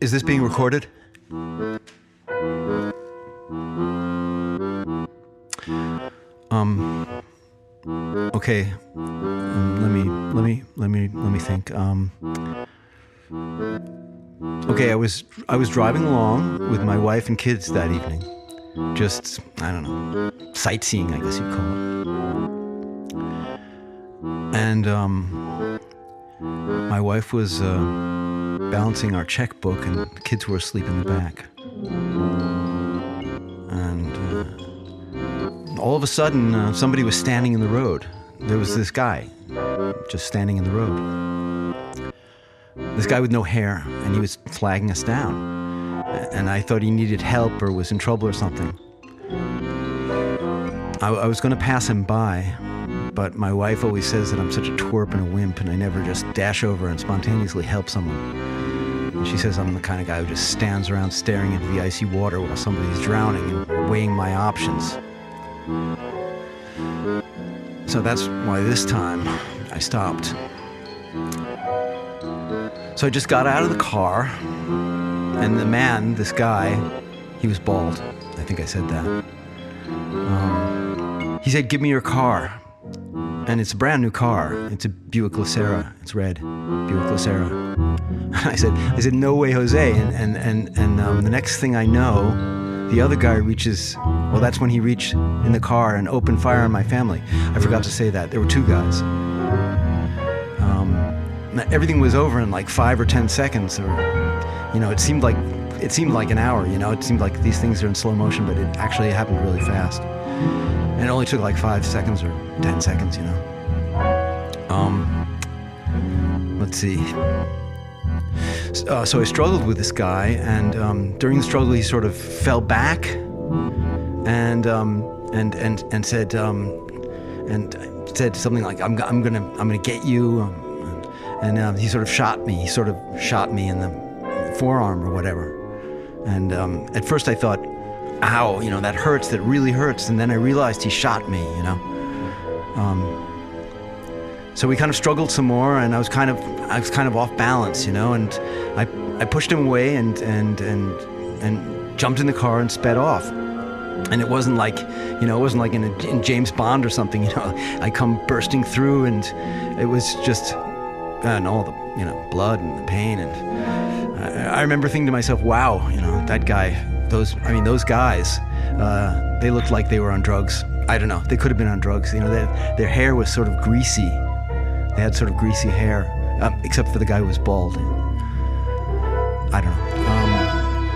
Is this being recorded? Okay. Let me think. Okay, I was driving along with my wife and kids that evening. Just, I don't know, sightseeing, I guess you'd call it. And my wife was balancing our checkbook, and the kids were asleep in the back. And all of a sudden, somebody was standing in the road. There was this guy just standing in the road. This guy with no hair, and he was flagging us down. And I thought he needed help or was in trouble or something. I was going to pass him by, but my wife always says that I'm such a twerp and a wimp, and I never just dash over and spontaneously help someone. And she says I'm the kind of guy who just stands around staring into the icy water while somebody's drowning and weighing my options. So that's why this time I stopped. So I just got out of the car, and the man, this guy, he was bald. I think I said that. He said, "Give me your car." And it's a brand new car. It's a Buick LeSera. It's red. Buick LeSera. I said, "No way, Jose." And the next thing I know, the other guy reaches, well, that's when he reached in the car and opened fire on my family. I forgot to say that. There were two guys. Everything was over in like 5 or 10 seconds, or, it seemed like an hour, it seemed like these things are in slow motion, but it actually happened really fast. And it only took like 5 seconds or 10 seconds, Let's see. So I struggled with this guy, and during the struggle, he sort of fell back, and said something like, "I'm gonna get you," and he sort of shot me. He sort of shot me in the forearm or whatever. And at first I thought, "Ow, that hurts. That really hurts." And then I realized he shot me. So we kind of struggled some more, and I was kind of off balance, and I pushed him away and jumped in the car and sped off. And it wasn't like, in James Bond or something, I come bursting through, and it was just, and all the, blood and the pain. And I remember thinking to myself, wow, that guy, those guys, they looked like they were on drugs. I don't know, they could have been on drugs. Their hair was sort of greasy. They had sort of greasy hair, except for the guy who was bald. I don't know.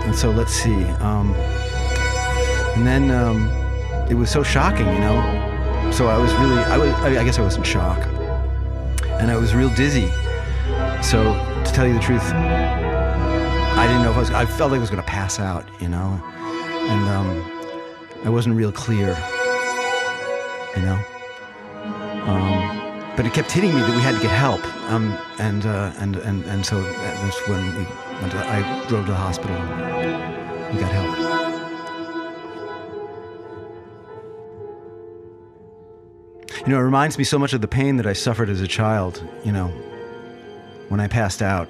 And so let's see. And then it was so shocking, So I guess I was in shock. And I was real dizzy. So to tell you the truth, I didn't know if I felt like I was going to pass out, And I wasn't real clear, But it kept hitting me that we had to get help, and so that's when I drove to the hospital and we got help. It reminds me so much of the pain that I suffered as a child, when I passed out.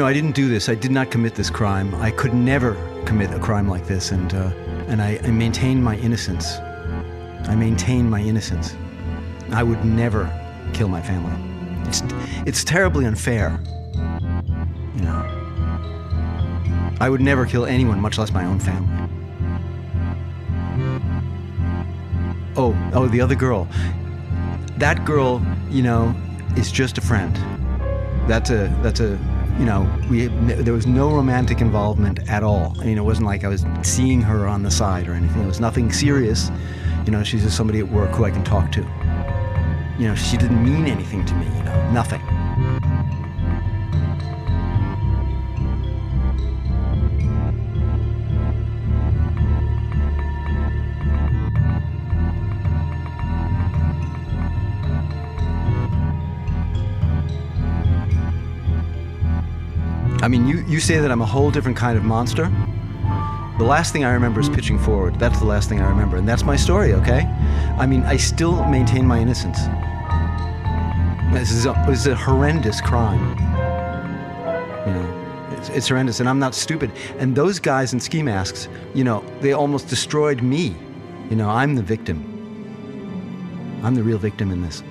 I didn't do this. I did not commit this crime. I could never commit a crime like this, and I maintain my innocence. I maintain my innocence. I would never kill my family. It's terribly unfair. I would never kill anyone, much less my own family. Oh, the other girl. That girl, is just a friend. That's a. There was no romantic involvement at all. It wasn't like I was seeing her on the side or anything. It was nothing serious. She's just somebody at work who I can talk to. She didn't mean anything to me, nothing. I mean, you say that I'm a whole different kind of monster. The last thing I remember is pitching forward. That's the last thing I remember. And that's my story, okay? I mean, I still maintain my innocence. This is a horrendous crime. You know, it's horrendous, and I'm not stupid. And those guys in ski masks, you know, they almost destroyed me. You know, I'm the victim. I'm the real victim in this.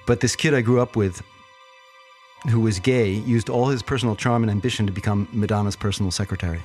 But this kid I grew up with, who was gay, used all his personal charm and ambition to become Madonna's personal secretary.